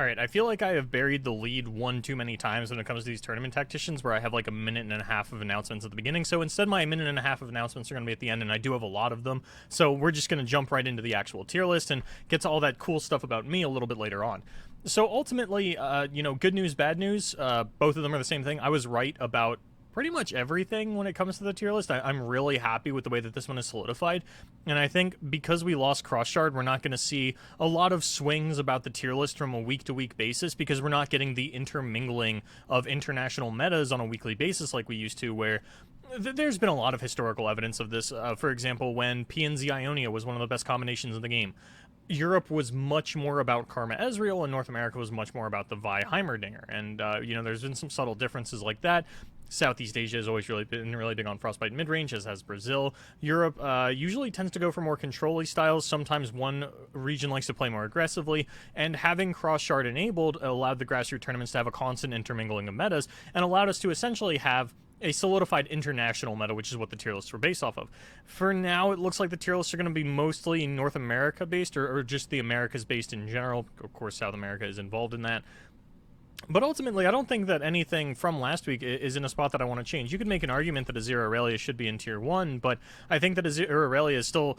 All right, I feel like I have buried the lead one too many times when it comes to these tournament tacticians, where I have like a minute and a half of announcements at the beginning. So instead, my minute and a half of announcements are going to be at the end, and I do have a lot of them. So we're just going to jump right into the actual tier list and get to all that cool stuff about me a little bit later on. So ultimately, good news, bad news, both of them are the same thing. I was right about pretty much everything when it comes to the tier list. I'm really happy with the way that this one is solidified, and I think because we lost Cross-Shard, we're not going to see a lot of swings about the tier list from a week-to-week basis, because we're not getting the intermingling of international metas on a weekly basis like we used to, where there's been a lot of historical evidence of this. For example, when PNZ Ionia was one of the best combinations in the game, Europe was much more about Karma Ezreal, and North America was much more about the Vi Heimerdinger. And, there's been some subtle differences like that. Southeast Asia has always been really big on Frostbite mid-range, as has Brazil. Europe usually tends to go for more control-y styles. Sometimes one region likes to play more aggressively, and having Cross-Shard enabled allowed the grassroots tournaments to have a constant intermingling of metas, and allowed us to essentially have a solidified international meta, which is what the tier lists were based off of. For now, it looks like the tier lists are going to be mostly North America based, or just the Americas based in general. Of course, South America is involved in that. But ultimately, I don't think that anything from last week is in a spot that I want to change. You could make an argument that Azir Aurelia should be in tier 1, but I think that Azir Aurelia is still,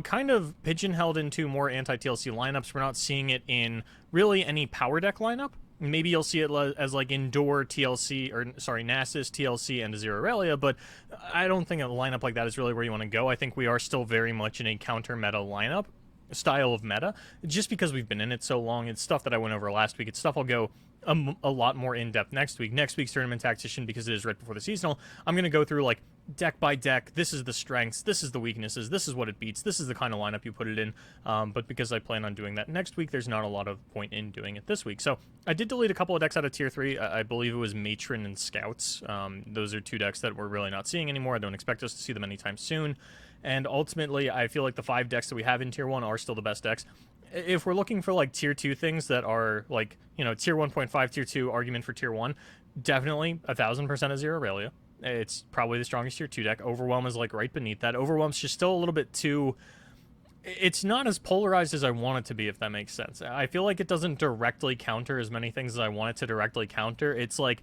kind of pigeonholed into more anti-TLC lineups. We're not seeing it in really any power deck lineup. Maybe you'll see it as like indoor TLC, Nasus, TLC, and Azir Aurelia, but I don't think a lineup like that is really where you want to go. I think we are still very much in a counter meta lineup style of meta, just because we've been in it so long. It's stuff that I went over last week. It's stuff I'll go a lot more in depth next week. Next week's tournament tactician, because it is right before the seasonal, I'm going to go through like deck by deck. This is the strengths, this is the weaknesses, this is what it beats, this is the kind of lineup you put it in. But because I plan on doing that next week, there's not a lot of point in doing it this week. So I did delete a couple of decks out of tier 3. I believe it was Matron and Scouts. Those are two decks that we're really not seeing anymore. I don't expect us to see them anytime soon. And ultimately, I feel like the 5 decks that we have in tier 1 are still the best decks. If we're looking for like tier 2 things that are like, tier 1.5, tier 2 argument for tier 1, definitely 1000% Azir Aurelia. It's probably the strongest tier 2 deck. Overwhelm is like right beneath that. Overwhelm's just still a little bit too... It's not as polarized as I want it to be, if that makes sense. I feel like it doesn't directly counter as many things as I want it to directly counter. It's like,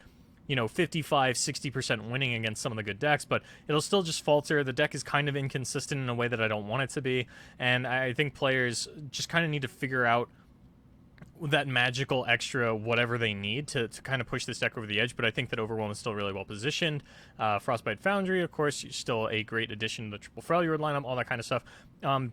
55-60% winning against some of the good decks, but it'll still just falter. The deck is kind of inconsistent in a way that I don't want it to be, and I think players just kind of need to figure out that magical extra whatever they need to kind of push this deck over the edge. But I think that Overwhelm is still really well positioned. Frostbite Foundry, of course, still a great addition to the triple Freljord lineup, all that kind of stuff.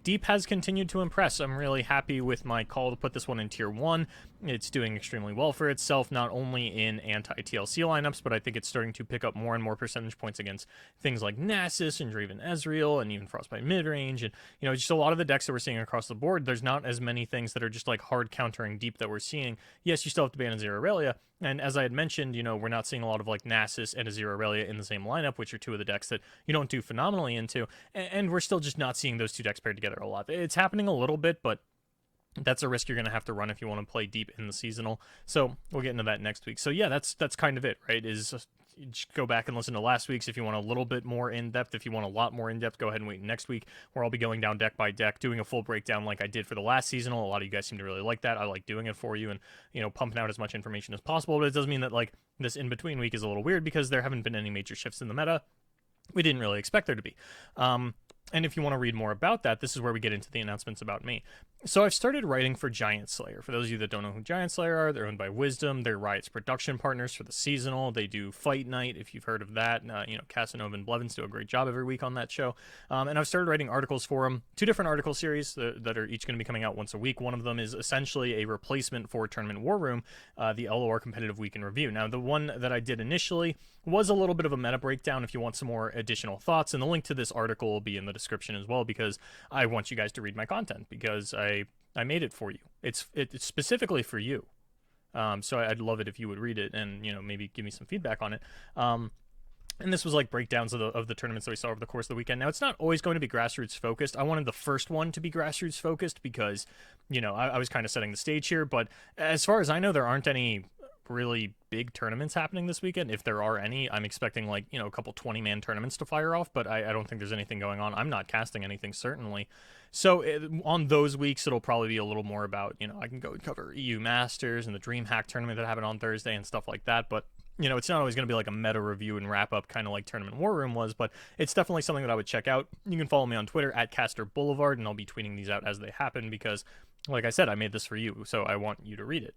Deep has continued to impress. I'm really happy with my call to put this one in tier 1. It's doing extremely well for itself, not only in anti-TLC lineups, but I think it's starting to pick up more and more percentage points against things like Nasus and Draven Ezreal and even Frostbite midrange, and just a lot of the decks that we're seeing across the board. There's not as many things that are just like hard countering Deep that we're seeing. Yes, you still have to ban Azir Aurelia, and as I had mentioned, we're not seeing a lot of like Nasus and Azir Aurelia in the same lineup, which are two of the decks that you don't do phenomenally into, and we're still just not seeing those two decks paired together a lot. It's happening a little bit, but that's a risk you're going to have to run if you want to play Deep in the seasonal. So we'll get into that next week. So yeah, that's kind of it, right? Just go back and listen to last week's if you want a little bit more in-depth. If you want a lot more in-depth, go ahead and wait next week, where I'll be going down deck by deck, doing a full breakdown like I did for the last seasonal. A lot of you guys seem to really like that. I like doing it for you and, pumping out as much information as possible. But it does mean that, like, this in-between week is a little weird because there haven't been any major shifts in the meta. We didn't really expect there to be. And if you want to read more about that, this is where we get into the announcements about me. So I've started writing for Giant Slayer. For those of you that don't know who Giant Slayer are, they're owned by Wisdom. They're Riot's production partners for the seasonal. They do Fight Night, if you've heard of that. Casanova and Blevins do a great job every week on that show. And I've started writing articles for them. 2 different article series that are each going to be coming out once a week. One of them is essentially a replacement for Tournament War Room, the LOR Competitive Week in Review. Now, the one that I did initially was a little bit of a meta breakdown if you want some more additional thoughts. And the link to this article will be in the description as well, because I want you guys to read my content, because I made it for you. It's specifically for you. So I'd love it if you would read it and, maybe give me some feedback on it. And this was like breakdowns of the tournaments that we saw over the course of the weekend. Now, it's not always going to be grassroots focused. I wanted the first one to be grassroots focused because, I was kind of setting the stage here. But as far as I know, there aren't any really big tournaments happening this weekend. If there are any, I'm expecting like, a couple 20-man tournaments to fire off, but I don't think there's anything going on. I'm not casting anything, certainly. So on those weeks, it'll probably be a little more about, I can go and cover EU Masters and the DreamHack tournament that happened on Thursday and stuff like that. But it's not always going to be like a meta review and wrap up, kind of like Tournament War Room was, but it's definitely something that I would check out. You can follow me on Twitter at casterboulevard, and I'll be tweeting these out as they happen because, like I said, I made this for you, so I want you to read it.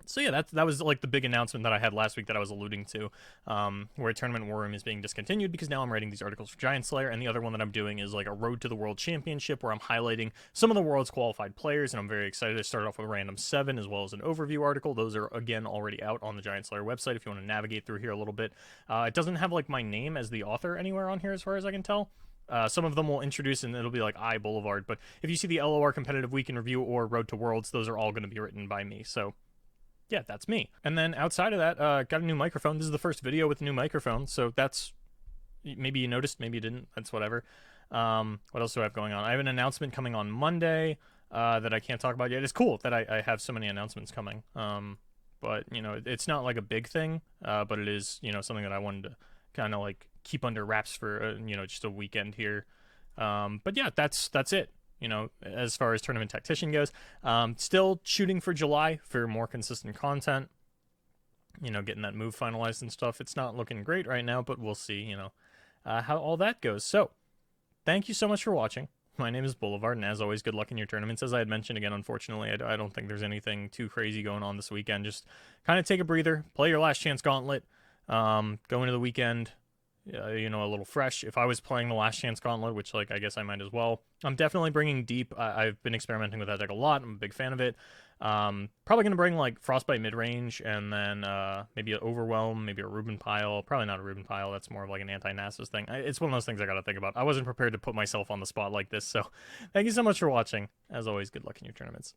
So yeah, that was like the big announcement that I had last week that I was alluding to, where Tournament War Room is being discontinued because now I'm writing these articles for Giant Slayer, and the other one that I'm doing is like a Road to the World Championship where I'm highlighting some of the world's qualified players, and I'm very excited to start off with a random 7 as well as an overview article. Those are, again, already out on the Giant Slayer website if you want to navigate through here a little bit. It doesn't have like my name as the author anywhere on here as far as I can tell. Some of them will introduce and it'll be like I Boulevard, but if you see the LOR Competitive Week in Review or Road to Worlds, those are all going to be written by me, so yeah, that's me. And then outside of that, got a new microphone. This is the first video with a new microphone, so that's, maybe you noticed, maybe you didn't, that's whatever. What else do I have going on? I have an announcement coming on Monday that I can't talk about yet. It's cool that I have so many announcements coming, but, it's not like a big thing, but it is, something that I wanted to kind of like keep under wraps for, just a weekend here. But yeah, that's it. As far as Tournament Tactician goes. Still shooting for July for more consistent content. Getting that move finalized and stuff. It's not looking great right now, but we'll see, how all that goes. So, thank you so much for watching. My name is Boulevard, and as always, good luck in your tournaments. As I had mentioned again, unfortunately, I don't think there's anything too crazy going on this weekend. Just kind of take a breather, play your last chance gauntlet, go into the weekend, a little fresh. If I was playing the Last Chance Gauntlet, which, like, I guess I might as well, I'm definitely bringing Deep. I've been experimenting with that deck a lot. I'm a big fan of it. Probably going to bring, like, Frostbite mid-range, and then maybe an Overwhelm, maybe a Rubin Pile. Probably not a Rubin Pile. That's more of, like, an anti-Nasus thing. It's one of those things I got to think about. I wasn't prepared to put myself on the spot like this, so thank you so much for watching. As always, good luck in your tournaments.